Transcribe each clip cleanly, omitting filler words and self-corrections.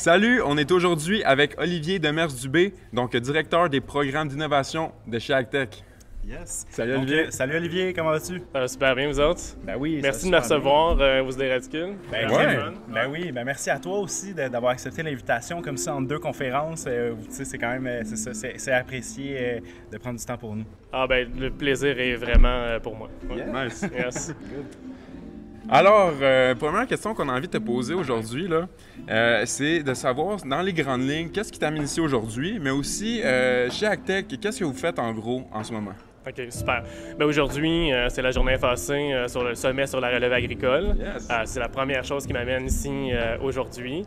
Salut, on est aujourd'hui avec Olivier Demers-Dubé, donc directeur des programmes d'innovation de chez Agtech. Yes. Salut Olivier. Salut Olivier, comment vas-tu? Super bien, vous autres? Ben oui. Merci de me recevoir, vous des Radicules. Merci à toi aussi d'avoir accepté l'invitation comme ça en 2 conférences. C'est quand même, c'est apprécié de prendre du temps pour nous. Ah ben, le plaisir est vraiment pour moi. Ouais. Yeah. Nice. Yes. Alors, première question qu'on a envie de te poser aujourd'hui, c'est de savoir, dans les grandes lignes, qu'est-ce qui t'amène ici aujourd'hui, mais aussi, chez Agtech, qu'est-ce que vous faites en gros en ce moment? OK, super. Ben aujourd'hui, c'est la journée FAC sur le sommet sur la relève agricole. Yes. C'est la première chose qui m'amène ici aujourd'hui.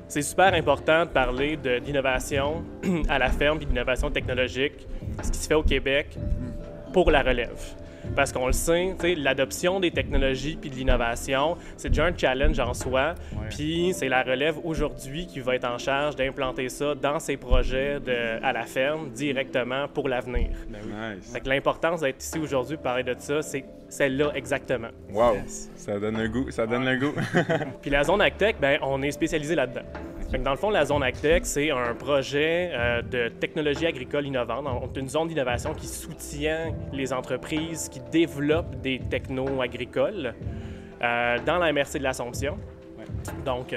C'est super important de parler d'innovation à la ferme et d'innovation technologique, ce qui se fait au Québec pour la relève. Parce qu'on le sait, l'adoption des technologies puis de l'innovation, c'est déjà un challenge en soi. Ouais. Puis c'est la relève aujourd'hui qui va être en charge d'implanter ça dans ses projets à la ferme directement pour l'avenir. Nice. Fait que l'importance d'être ici aujourd'hui pour parler de ça, c'est celle-là exactement. Wow! Yes. Ça donne le goût, ça donne le goût. Puis la zone Agtech, ben on est spécialisé là-dedans. Fait que dans le fond, la zone Agtech, c'est un projet de technologie agricole innovante. C'est une zone d'innovation qui soutient les entreprises qui développent des technos agricoles dans la MRC de l'Assomption. Donc,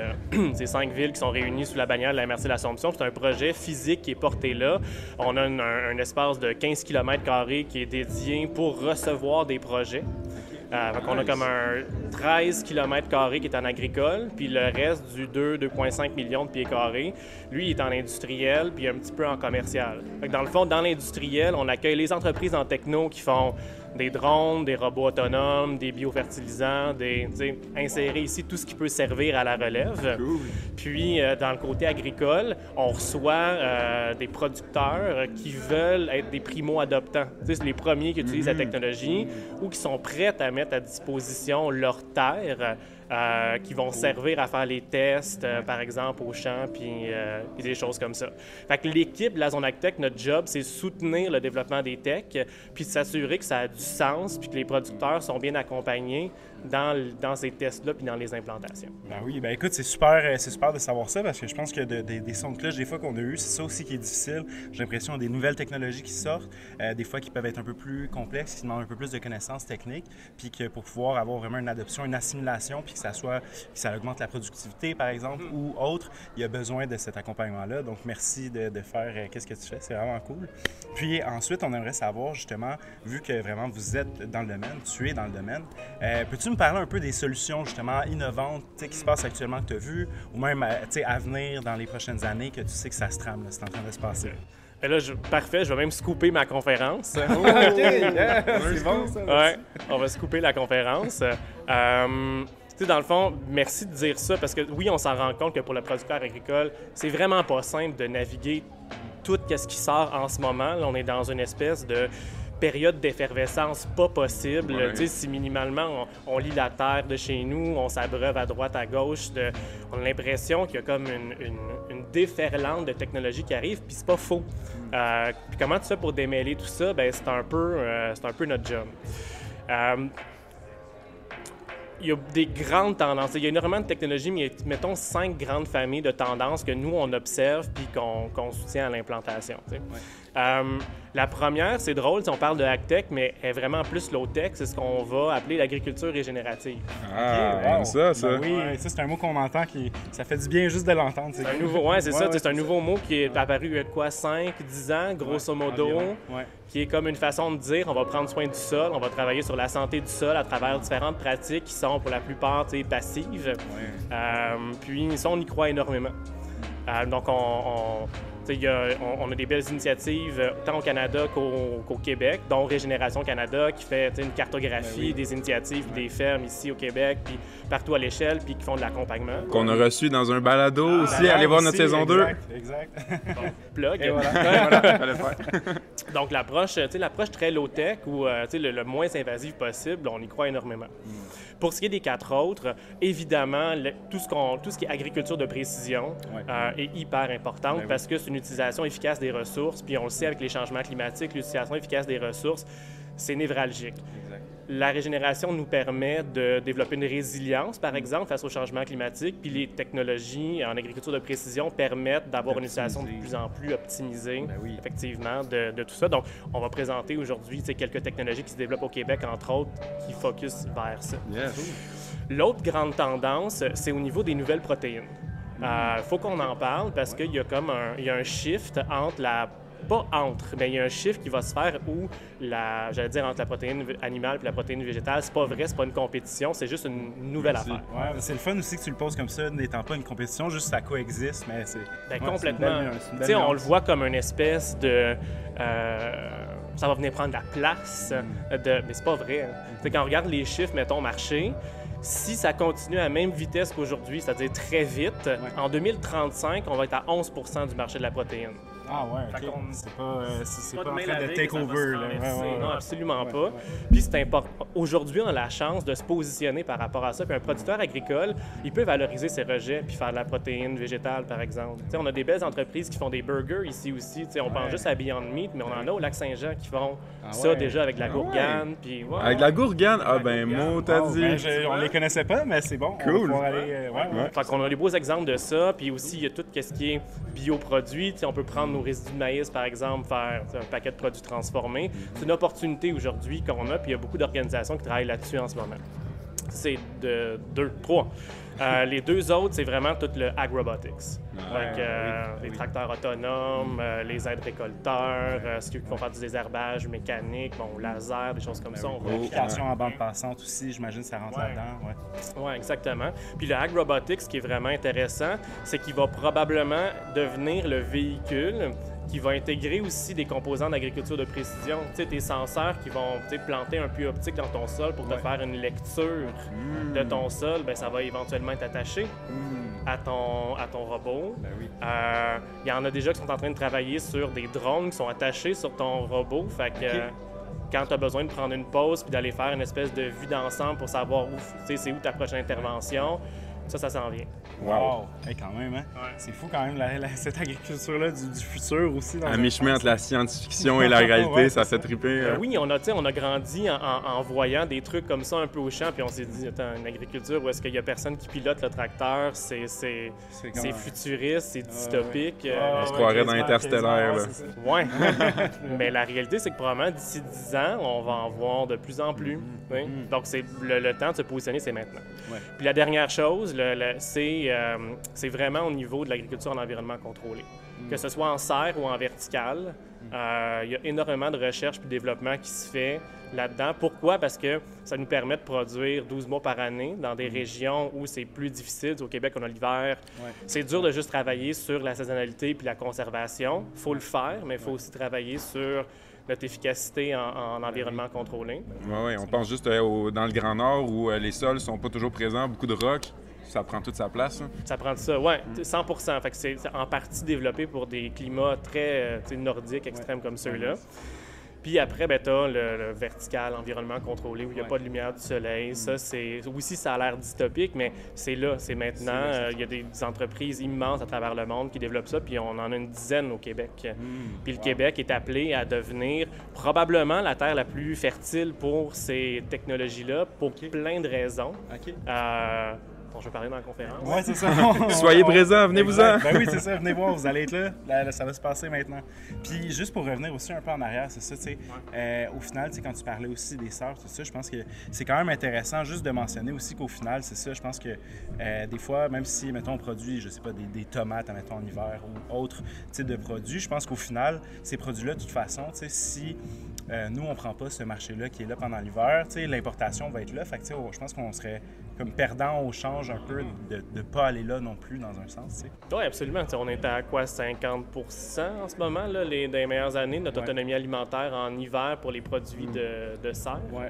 c'est 5 villes qui sont réunies sous la bannière de la MRC de l'Assomption. C'est un projet physique qui est porté là. On a un espace de 15 km² qui est dédié pour recevoir des projets. Donc on a comme un 13 km² qui est en agricole, puis le reste du 2,5 millions de pieds carrés, lui, il est en industriel, puis un petit peu en commercial. Fait que dans le fond, dans l'industriel, on accueille les entreprises en techno qui font des drones, des robots autonomes, des biofertilisants, insérer ici tout ce qui peut servir à la relève. Cool. Puis, dans le côté agricole, on reçoit des producteurs qui veulent être des primo-adoptants. C'est les premiers qui utilisent la technologie ou qui sont prêts à mettre à disposition leur terre qui vont servir à faire les tests, par exemple, au champ, puis des choses comme ça. Fait que l'équipe de la zone Agtech, notre job, c'est soutenir le développement des techs, puis s'assurer que ça a du sens, puis que les producteurs sont bien accompagnés dans ces tests-là, puis dans les implantations. Ben oui, ben écoute, c'est super de savoir ça, parce que je pense que des sons de cloche, des fois qu'on a eu, c'est ça aussi qui est difficile. J'ai l'impression des nouvelles technologies qui sortent, des fois qui peuvent être un peu plus complexes, qui demandent un peu plus de connaissances techniques, puis que pour pouvoir avoir vraiment une adoption, une assimilation, puis que ça augmente la productivité, par exemple, ou autre, il y a besoin de cet accompagnement-là. Donc, merci de faire qu'est-ce que tu fais, c'est vraiment cool. Puis ensuite, on aimerait savoir, justement, vu que vraiment vous êtes dans le domaine, tu es dans le domaine, peux-tu me parler un peu des solutions, justement, innovantes qui se passent actuellement que tu as vues, ou même à venir dans les prochaines années, que tu sais que ça se trame, là, c'est en train de se passer? Et là, parfait, je vais même scooper ma conférence. Oh, OK! Yeah. C'est bon, ça. Ouais, on va scooper la conférence. Dans le fond, merci de dire ça, parce que oui, on s'en rend compte que pour le producteur agricole, c'est vraiment pas simple de naviguer tout ce qui sort en ce moment. Là, on est dans une espèce de période d'effervescence pas possible. Ouais. Si minimalement on lit la terre de chez nous, on s'abreuve à droite, à gauche, on a l'impression qu'il y a comme une déferlante de technologie qui arrive, puis c'est pas faux. Puis comment tu fais pour démêler tout ça? Ben c'est un peu notre job. Il y a des grandes tendances. Il y a énormément de technologies, mais mettons 5 grandes familles de tendances que nous, on observe puis qu'on soutient à l'implantation. La première, c'est drôle, on parle de Agtech, mais elle est vraiment plus low-tech, c'est ce qu'on va appeler l'agriculture régénérative. Ah, okay, wow. Ça. Ben oui, ça c'est un mot qu'on entend ça fait du bien juste de l'entendre. C'est un nouveau, c'est un nouveau mot qui est apparu il y a 5-10 ans, grosso modo, qui est comme une façon de dire on va prendre soin du sol, on va travailler sur la santé du sol à travers différentes pratiques qui sont pour la plupart passives. Puis ça, on y croit énormément. Donc, on a des belles initiatives tant au Canada qu'au Québec, dont Régénération Canada qui fait une cartographie des initiatives des fermes ici au Québec, puis partout à l'échelle, puis qui font de l'accompagnement. Qu'on a reçu dans un balado aussi. Allez voir notre saison 2. Exact. Bon, plug. Et voilà. Donc, l'approche très low-tech ou le moins invasive possible, on y croit énormément. Pour ce qui est des 4 autres, évidemment, tout ce qui est agriculture de précision est hyper importante parce que c'est une utilisation efficace des ressources. Puis on le sait avec les changements climatiques, l'utilisation efficace des ressources, c'est névralgique. Exact. la régénération nous permet de développer une résilience, par exemple, face au changement climatique, puis les technologies en agriculture de précision permettent d'avoir une utilisation de plus en plus optimisée, effectivement, de tout ça. Donc, on va présenter aujourd'hui quelques technologies qui se développent au Québec, entre autres, qui focusent vers ça. L'autre grande tendance, c'est au niveau des nouvelles protéines. Faut qu'on en parle parce qu'il y a comme un shift entre pas entre, mais il y a un shift qui va se faire où, entre la protéine animale et la protéine végétale, c'est pas vrai, c'est pas une compétition, c'est juste une nouvelle affaire. Ouais, c'est le fun aussi que tu le poses comme ça, n'étant pas une compétition, juste ça coexiste, mais c'est... complètement. Tu sais, on le voit comme une espèce de... ça va venir prendre la place, mais c'est pas vrai. Quand on regarde les chiffres, mettons, marché, si ça continue à la même vitesse qu'aujourd'hui, c'est-à-dire très vite, en 2035, on va être à 11 % du marché de la protéine. Ah ouais, OK. C'est pas en train de take over. Non, absolument pas. Puis c'est important. Aujourd'hui, on a la chance de se positionner par rapport à ça. Puis un producteur agricole, il peut valoriser ses rejets puis faire de la protéine végétale, par exemple. T'sais, on a des belles entreprises qui font des burgers ici aussi. T'sais, on pense juste à Beyond Meat, mais on en a au Lac-Saint-Jean qui font ça déjà avec de la gourgane. Puis, avec de la gourgane? Ah ben, mot, t'as dit. On les connaissait pas, mais c'est bon. Cool. On va aller, Fait qu'on a des beaux exemples de ça. Puis aussi, il y a tout ce qui est bioproduits. On peut prendre nos résidus de maïs, par exemple, faire un paquet de produits transformés. C'est une opportunité aujourd'hui qu'on a, puis il y a beaucoup d'organisations qui travaillent là-dessus en ce moment. C'est trois. Les deux autres, c'est vraiment tout le agrobotics. Les tracteurs autonomes, les aides récolteurs, ceux qui vont faire du désherbage mécanique, laser, des choses comme ça. L'application en bande passante aussi, j'imagine, ça rentre là-dedans. Oui, exactement. Puis le agrobotics, ce qui est vraiment intéressant, c'est qu'il va probablement devenir le véhicule qui va intégrer aussi des composants d'agriculture de précision. Tu sais, tes senseurs qui vont planter un puits optique dans ton sol pour te faire une lecture de ton sol, ben ça va éventuellement être attaché à ton robot. Il y en a déjà qui sont en train de travailler sur des drones qui sont attachés sur ton robot. Fait que quand tu as besoin de prendre une pause puis d'aller faire une espèce de vue d'ensemble pour savoir c'est où ta prochaine intervention, ça s'en vient. Wow! Hey, quand même, hein? C'est fou quand même, cette agriculture-là du futur aussi. À mi-chemin entre la science-fiction et la réalité, ça fait triper. Oui, on a grandi en voyant des trucs comme ça un peu au champ, puis on s'est dit, attends, une agriculture où est-ce qu'il y a personne qui pilote le tracteur, c'est futuriste, c'est dystopique. On se croirait dans Interstellaire, là. Oui, mais la réalité, c'est que probablement d'ici 10 ans, on va en voir de plus en plus. Donc, c'est le temps de se positionner, c'est maintenant. Puis la dernière chose, c'est vraiment au niveau de l'agriculture en environnement contrôlé. Que ce soit en serre ou en vertical, il y a énormément de recherche et de développement qui se fait là-dedans. Pourquoi? Parce que ça nous permet de produire 12 mois par année dans des régions où c'est plus difficile. Au Québec, on a l'hiver. C'est dur de juste travailler sur la saisonnalité puis la conservation. Il faut le faire, mais il faut aussi travailler sur notre efficacité en environnement contrôlé. Oui, on pense juste dans le Grand Nord où les sols ne sont pas toujours présents, beaucoup de rocs. Ça prend toute sa place. Ça prend ça, oui, 100%. Fait que c'est en partie développé pour des climats très nordiques, extrêmes comme ceux-là. Puis après, tu as le vertical, environnement contrôlé, où il n'y a pas de lumière du soleil. Ça, aussi, ça a l'air dystopique, mais c'est là, c'est maintenant. Il y a des entreprises immenses à travers le monde qui développent ça, puis on en a une dizaine au Québec. Puis le Québec est appelé à devenir probablement la terre la plus fertile pour ces technologies-là, pour plein de raisons. Je vais parler dans la conférence. Oui, c'est ça. Soyez présents, venez-vous-en. Ben oui, c'est ça, venez voir, vous allez être là. Ça va se passer maintenant. Puis juste pour revenir aussi un peu en arrière, c'est ça, tu sais, au final, tu sais, quand tu parlais aussi des sœurs, tout ça, je pense que c'est quand même intéressant juste de mentionner aussi qu'au final, c'est ça, je pense que des fois, même si, mettons, on produit, je sais pas, des tomates, mettons, en hiver ou autres types de produits, je pense qu'au final, ces produits-là, de toute façon, tu sais, si nous, on prend pas ce marché-là qui est là pendant l'hiver, tu sais, l'importation va être là. Fait que, tu sais, je pense qu'on serait comme perdant au change un peu de ne pas aller là non plus, dans un sens, tu sais. Oui, absolument. T'sais, on est à quoi, 50% en ce moment, là, dans les meilleures années, notre autonomie alimentaire en hiver pour les produits de serre. Oui.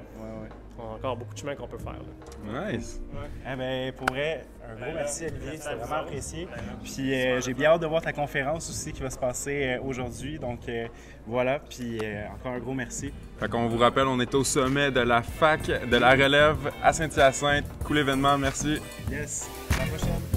On a encore beaucoup de chemin qu'on peut faire. Là. Nice! Eh bien, pour vrai, un gros merci, Olivier, c'était vraiment apprécié. Puis j'ai bien hâte de voir ta conférence aussi qui va se passer aujourd'hui. Donc voilà, puis encore un gros merci. Fait qu'on vous rappelle, on est au sommet de la fac de la relève à Saint-Hyacinthe. Cool événement, merci. Yes, à la prochaine.